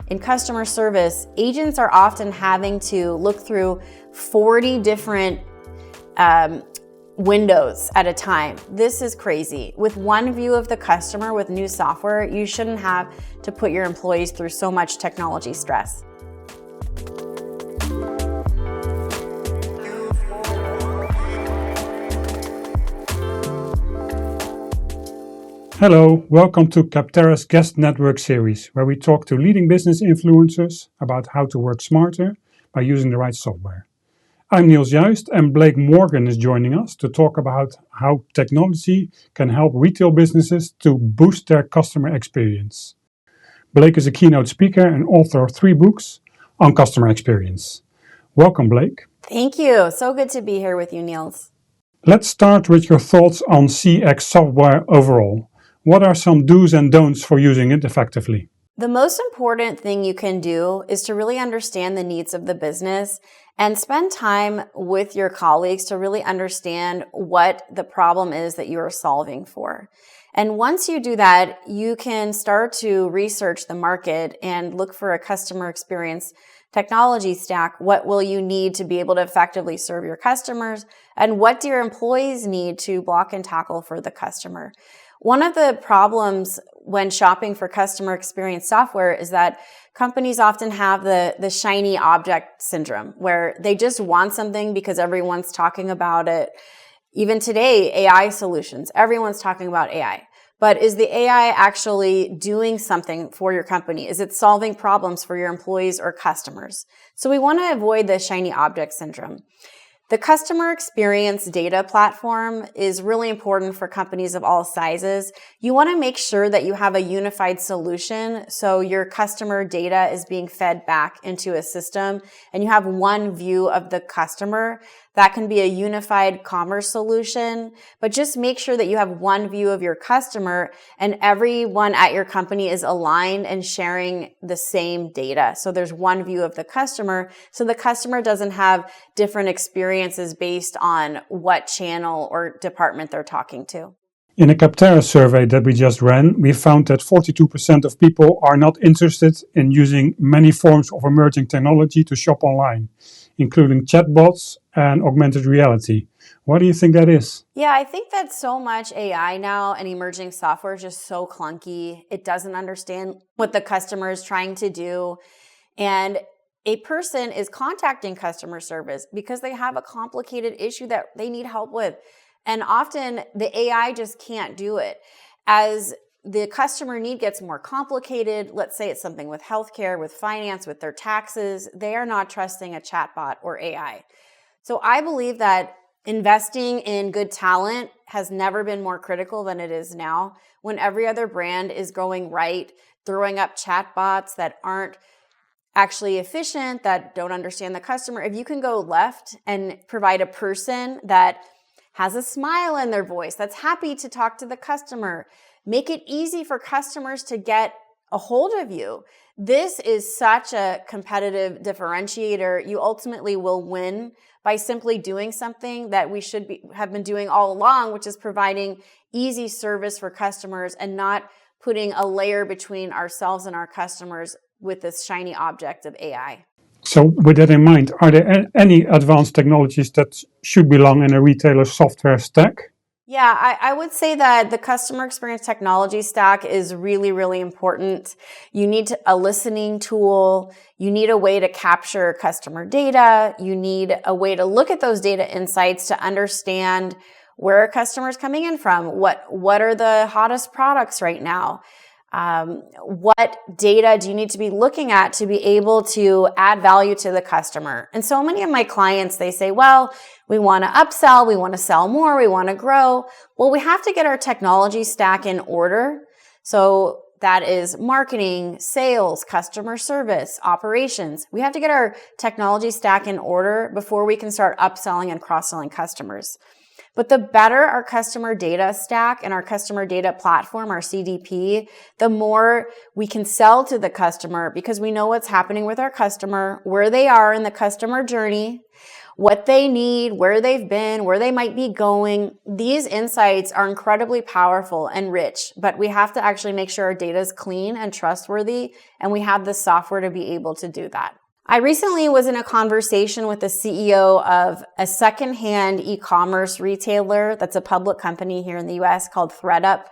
in customer service, agents are often having to look through 40 different windows at a time. This is crazy. With one view of the customer with new software, you shouldn't have to put your employees through so much technology stress. Hello, welcome to Capterra's Guest Network series, where we talk to leading business influencers about how to work smarter by using the right software. I'm Niels Juist, and Blake Morgan is joining us to talk about how technology can help retail businesses to boost their customer experience. Blake is a keynote speaker and author of 3 books on customer experience. Welcome, Blake. Thank you. So good to be here with you, Niels. Let's start with your thoughts on CX software overall. What are some do's and don'ts for using it effectively? The most important thing you can do is to really understand the needs of the business and spend time with your colleagues to really understand what the problem is that you are solving for. And once you do that, you can start to research the market and look for a customer experience technology stack. What will you need to be able to effectively serve your customers? And what do your employees need to block and tackle for the customer? One of the problems when shopping for customer experience software is that companies often have the shiny object syndrome, where they just want something because everyone's talking about it. Even today, AI solutions, everyone's talking about AI. But is the AI actually doing something for your company? Is it solving problems for your employees or customers? So we want to avoid the shiny object syndrome. The customer experience data platform is really important for companies of all sizes. You want to make sure that you have a unified solution so your customer data is being fed back into a system and you have one view of the customer. That can be a unified commerce solution, but just make sure that you have one view of your customer and everyone at your company is aligned and sharing the same data. So there's one view of the customer, so the customer doesn't have different experiences based on what channel or department they're talking to. In a Capterra survey that we just ran, we found that 42% of people are not interested in using many forms of emerging technology to shop online, including chatbots and augmented reality. Why do you think that is? Yeah, I think that so much AI now and emerging software is just so clunky. It doesn't understand what the customer is trying to do. And a person is contacting customer service because they have a complicated issue that they need help with. And often the AI just can't do it. As the customer need gets more complicated, let's say it's something with healthcare, with finance, with their taxes, they are not trusting a chatbot or AI. So I believe that investing in good talent has never been more critical than it is now, when every other brand is going right, throwing up chatbots that aren't actually efficient, that don't understand the customer. If you can go left and provide a person that has a smile in their voice, that's happy to talk to the customer, make it easy for customers to get a hold of you. This is such a competitive differentiator. You ultimately will win by simply doing something that we have been doing all along, which is providing easy service for customers and not putting a layer between ourselves and our customers with this shiny object of AI. So with that in mind, are there any advanced technologies that should belong in a retailer's software stack? Yeah, I would say that the customer experience technology stack is really, really important. You need a listening tool. You need a way to capture customer data. You need a way to look at those data insights to understand where a customer is coming in from. What are the hottest products right now? What data do you need to be looking at to be able to add value to the customer? And so many of my clients, they say, well, we want to upsell, we want to sell more, we want to grow. Well, we have to get our technology stack in order. So that is marketing, sales, customer service, operations. We have to get our technology stack in order before we can start upselling and cross-selling customers. But the better our customer data stack and our customer data platform, our CDP, the more we can sell to the customer because we know what's happening with our customer, where they are in the customer journey, what they need, where they've been, where they might be going. These insights are incredibly powerful and rich, but we have to actually make sure our data is clean and trustworthy, and we have the software to be able to do that. I recently was in a conversation with the CEO of a secondhand e-commerce retailer that's a public company here in the US called ThredUp.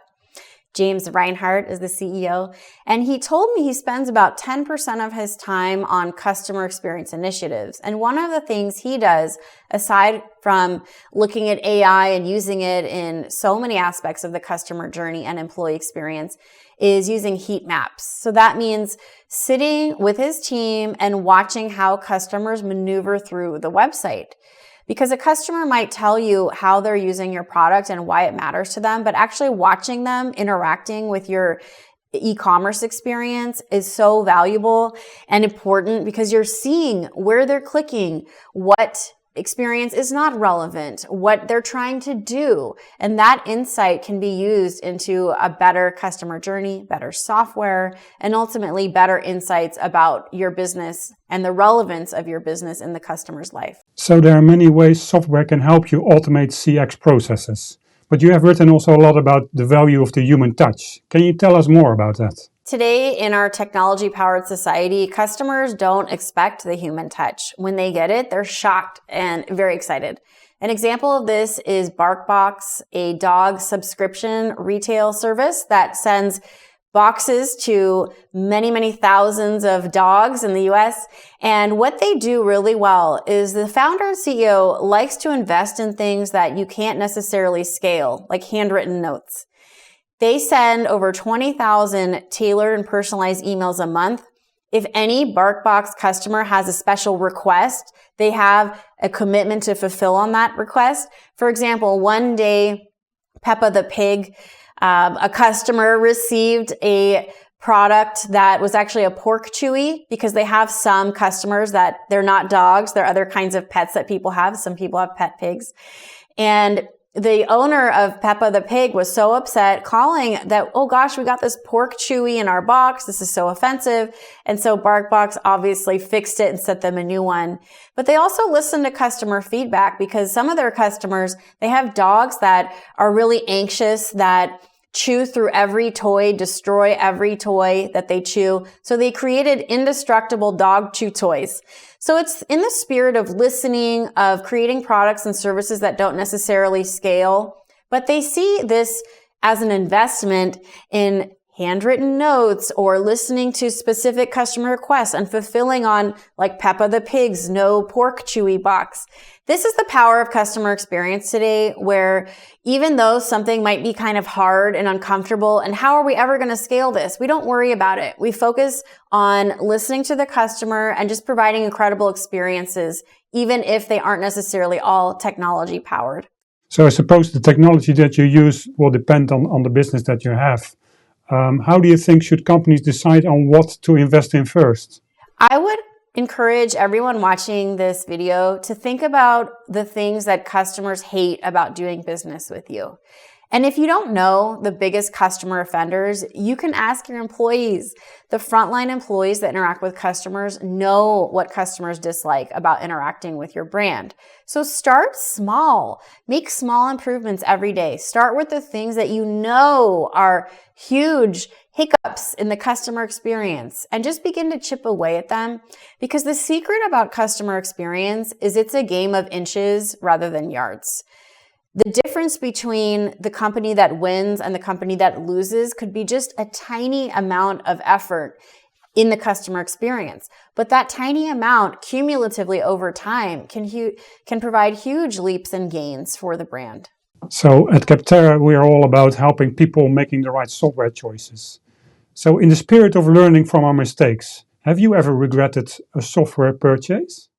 James Reinhart is the CEO, and he told me he spends about 10% of his time on customer experience initiatives. And one of the things he does, aside from looking at AI and using it in so many aspects of the customer journey and employee experience, is using heat maps. So that means sitting with his team and watching how customers maneuver through the website. Because a customer might tell you how they're using your product and why it matters to them, but actually watching them interacting with your e-commerce experience is so valuable and important because you're seeing where they're clicking, what experience is not relevant, what they're trying to do. And that insight can be used into a better customer journey, better software, and ultimately better insights about your business and the relevance of your business in the customer's life. So there are many ways software can help you automate CX processes. But you have written also a lot about the value of the human touch. Can you tell us more about that? Today, in our technology-powered society, customers don't expect the human touch. When they get it, they're shocked and very excited. An example of this is BarkBox, a dog subscription retail service that sends boxes to many, many thousands of dogs in the US. And what they do really well is the founder and CEO likes to invest in things that you can't necessarily scale, like handwritten notes. They send over 20,000 tailored and personalized emails a month. If any BarkBox customer has a special request, they have a commitment to fulfill on that request. For example, one day, Peppa the pig, a customer received a product that was actually a pork chewy because they have some customers that they're not dogs. They're other kinds of pets that people have. Some people have pet pigs. And the owner of Peppa the pig was so upset calling that, oh gosh, we got this pork chewy in our box. This is so offensive. And so BarkBox obviously fixed it and sent them a new one. But they also listened to customer feedback because some of their customers, they have dogs that are really anxious, that chew through every toy, destroy every toy that they chew. So they created indestructible dog chew toys. So it's in the spirit of listening, of creating products and services that don't necessarily scale, but they see this as an investment in handwritten notes or listening to specific customer requests and fulfilling on like Peppa the pig's no pork chewy box. This is the power of customer experience today, where even though something might be kind of hard and uncomfortable, and how are we ever going to scale this? We don't worry about it. We focus on listening to the customer and just providing incredible experiences, even if they aren't necessarily all technology powered. So I suppose the technology that you use will depend on the business that you have. How do you think should companies decide on what to invest in first? I would encourage everyone watching this video to think about the things that customers hate about doing business with you. And if you don't know the biggest customer offenders, you can ask your employees. The frontline employees that interact with customers know what customers dislike about interacting with your brand. So start small. Make small improvements every day. Start with the things that you know are huge hiccups in the customer experience and just begin to chip away at them, because the secret about customer experience is it's a game of inches rather than yards. The difference between the company that wins and the company that loses could be just a tiny amount of effort in the customer experience. But that tiny amount cumulatively over time can provide huge leaps and gains for the brand. So at Capterra, we are all about helping people making the right software choices. So in the spirit of learning from our mistakes, have you ever regretted a software purchase?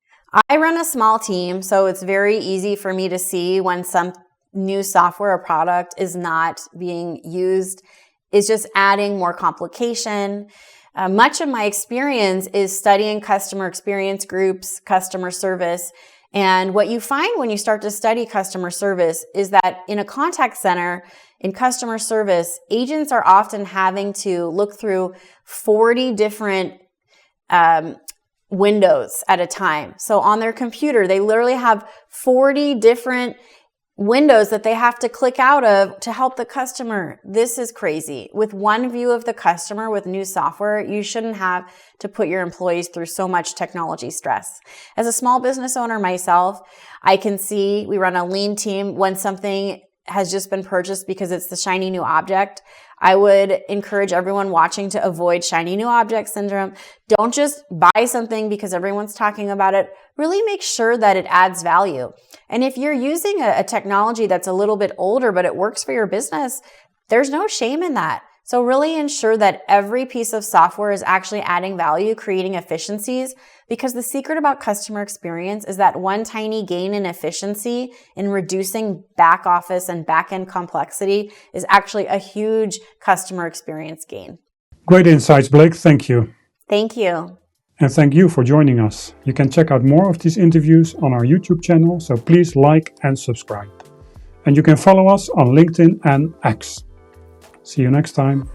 I run a small team, so it's very easy for me to see when some new software or product is not being used, is just adding more complication. Much of my experience is studying customer experience groups, customer service, And what you find when you start to study customer service is that in a contact center, in customer service, agents are often having to look through 40 different windows at a time. So on their computer, they literally have 40 different windows that they have to click out of to help the customer. This is crazy. With one view of the customer with new software, you shouldn't have to put your employees through so much technology stress. As a small business owner myself, I can see we run a lean team. When something has just been purchased because it's the shiny new object, I would encourage everyone watching to avoid shiny new object syndrome. Don't just buy something because everyone's talking about it. Really make sure that it adds value. And if you're using a technology that's a little bit older, but it works for your business, there's no shame in that. So really ensure that every piece of software is actually adding value, creating efficiencies, because the secret about customer experience is that one tiny gain in efficiency in reducing back office and back end complexity is actually a huge customer experience gain. Great insights, Blake. Thank you. Thank you. And thank you for joining us. You can check out more of these interviews on our YouTube channel, so please like and subscribe. And you can follow us on LinkedIn and X. See you next time.